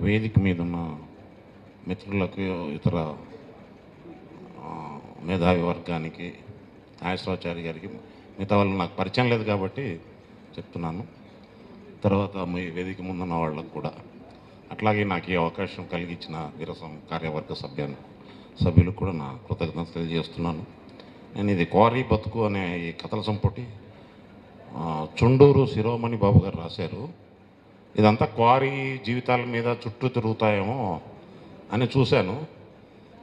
వేదిక మీద ఉన్న మిత్రులకు, ఇతర మేధావి వర్గానికి, నాగేశ్వరాచారి గారికి, మిగతా వాళ్ళు నాకు పరిచయం లేదు కాబట్టి చెప్తున్నాను. తర్వాత మీ వేదిక ముందున్న వాళ్ళకు కూడా, అట్లాగే నాకు ఈ అవకాశం కలిగించిన విరసం కార్యవర్గ సభ్యులకు కూడా నా కృతజ్ఞతలు తెలియజేస్తున్నాను. నేను ఇది క్వారీ బతుకు అనే ఈ కథల సంపుటి చుండూరు శిరోమణి బాబు గారు రాశారు. ఇదంతా క్వారీ జీవితాల మీద చుట్టూ తిరుగుతాయేమో అని చూశాను.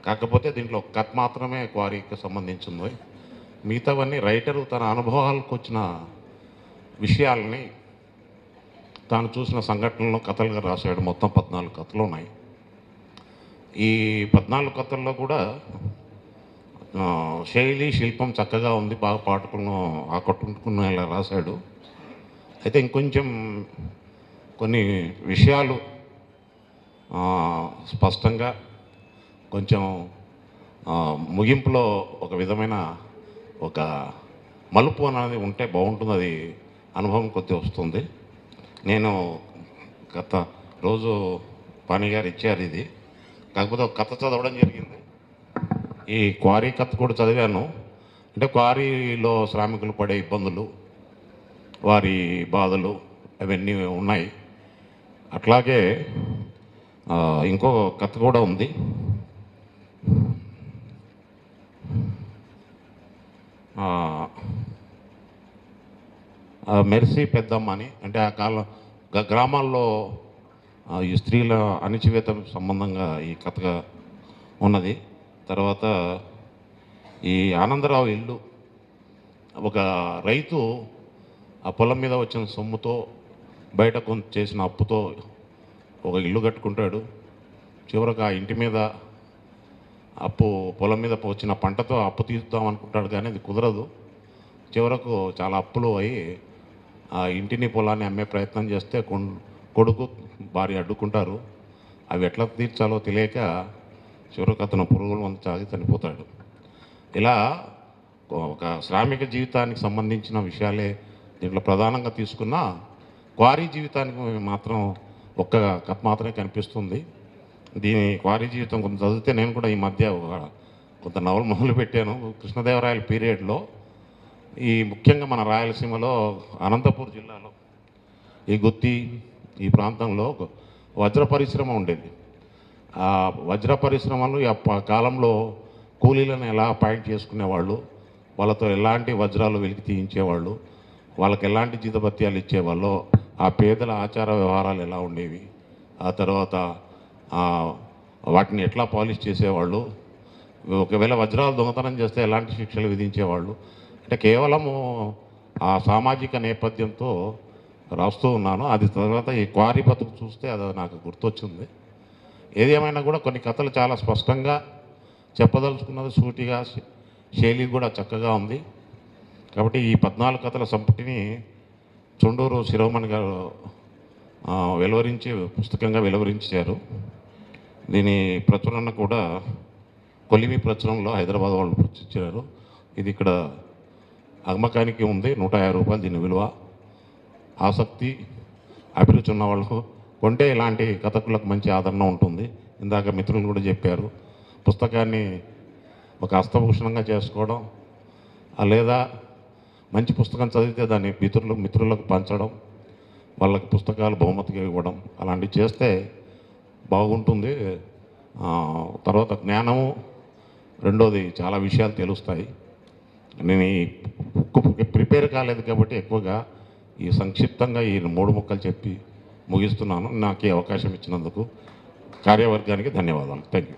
కాకపోతే దీంట్లో ఒక కథ మాత్రమే క్వారీకి సంబంధించింది. మిగతావన్నీ రైటరు తన అనుభవాలకు వచ్చిన విషయాలని, తాను చూసిన సంఘటనలను కథలుగా రాశాడు. మొత్తం 14 కథలు ఉన్నాయి. ఈ 14 కథల్లో కూడా శైలి, శిల్పం చక్కగా ఉంది, బాగా పాఠకులను ఆకట్టుకునేలా రాశాడు. అయితే ఇంకొంచెం కొన్ని విషయాలు స్పష్టంగా, కొంచెం ముగింపులో ఒక విధమైన ఒక మలుపు అనేది ఉంటే బాగుంటుంది. అది అనుభవం కొద్ది వస్తుంది. నేను గత రోజు పాణి గారు ఇచ్చారు ఇది, కాకపోతే ఒక కథ చదవడం జరిగింది. ఈ క్వారీ కథ కూడా చదివాను. అంటే క్వారీలో శ్రామికులు పడే ఇబ్బందులు, వారి బాధలు అవన్నీ ఉన్నాయి. అట్లాగే ఇంకో కథ కూడా ఉంది. మెర్సీ పెద్దమ్మ అని, అంటే ఆ కాలం గ్రామాల్లో ఈ స్త్రీల అణిచివేత సంబంధంగా ఈ కథగా ఉన్నది. తర్వాత ఈ ఆనందరావు ఇల్లు, ఒక రైతు ఆ పొలం మీద వచ్చిన సొమ్ముతో, బయట కొంత చేసిన అప్పుతో ఒక ఇల్లు కట్టుకుంటాడు. చివరకు ఆ ఇంటి మీద అప్పు, పొలం మీద వచ్చిన పంటతో అప్పు తీర్చుదాం అనుకుంటాడు, కానీ అది కుదరదు. చివరకు చాలా అప్పులు అయ్యి ఆ ఇంటిని, పొలాన్ని అమ్మే ప్రయత్నం చేస్తే కొడుకు, భార్య అడ్డుకుంటారు. అవి ఎట్లా తీర్చాలో తెలియక చివరకు అతను పురుగుల మందు తాగి చనిపోతాడు. ఇలా ఒక శ్రామిక జీవితానికి సంబంధించిన విషయాలే దీంట్లో ప్రధానంగా తీసుకున్న క్వారీ జీవితానికి మాత్రం ఒక్క కథ మాత్రమే కనిపిస్తుంది. దీని క్వారీ జీవితం కొంత చదివితే, నేను కూడా ఈ మధ్య కొంత నవలు మొదలు పెట్టాను. కృష్ణదేవరాయల పీరియడ్లో ముఖ్యంగా మన రాయలసీమలో అనంతపూర్ జిల్లాలో ఈ గుత్తి ఈ ప్రాంతంలో వజ్ర పరిశ్రమ ఉండేది. ఆ వజ్ర పరిశ్రమలు ఆ కాలంలో కూలీలను ఎలా అపాయింట్ చేసుకునేవాళ్ళు, వాళ్ళతో ఎలాంటి వజ్రాలు వెలికి తీయించేవాళ్ళు, వాళ్ళకి ఎలాంటి జీతభత్యాలు ఇచ్చేవాళ్ళు, ఆ పేదల ఆచార వ్యవహారాలు ఎలా ఉండేవి, ఆ తర్వాత వాటిని ఎట్లా పాలిష్ చేసేవాళ్ళు, ఒకవేళ వజ్రాలు దొంగతనం చేస్తే ఎలాంటి శిక్షలు విధించేవాళ్ళు, అంటే కేవలము ఆ సామాజిక నేపథ్యంతో రాస్తూ ఉన్నాను. అది తర్వాత ఈ క్వారీ బతుకు చూస్తే అది నాకు గుర్తొచ్చింది. ఏది ఏమైనా కూడా కొన్ని కథలు చాలా స్పష్టంగా చెప్పదలుచుకున్నది, సూటిగా, శైలి కూడా చక్కగా ఉంది. కాబట్టి ఈ 14 కథల సంపుటిని చుండూరు శిరోమణి గారు పుస్తకంగా వెలువరించారు. దీని ప్రచురణ కూడా కొలిమి ప్రచురణలో హైదరాబాద్ వాళ్ళు ప్రచురించారు. ఇది ఇక్కడ అమ్మకానికి ఉంది, 150 రూపాయలు దీని విలువ. ఆసక్తి, అభిరుచి ఉన్న వాళ్ళు కొంటే ఇలాంటి కథకులకు మంచి ఆదరణ ఉంటుంది. ఇందాక మిత్రులు కూడా చెప్పారు, పుస్తకాన్ని ఒక హస్తభూషణంగా చేసుకోవడం, లేదా మంచి పుస్తకం చదివితే దాన్ని మిత్రులకు పంచడం, వాళ్ళకి పుస్తకాలు బహుమతిగా ఇవ్వడం, అలాంటివి చేస్తే బాగుంటుంది. తర్వాత జ్ఞానము, రెండోది చాలా విషయాలు తెలుస్తాయి. నేను ఈ ప్రిపేర్ కాలేదు కాబట్టి ఎక్కువగా ఈ సంక్షిప్తంగా ఈ 3 ముక్కలు చెప్పి ముగిస్తున్నాను. నాకు ఈ అవకాశం ఇచ్చినందుకు కార్యవర్గానికి ధన్యవాదాలు. Thank you.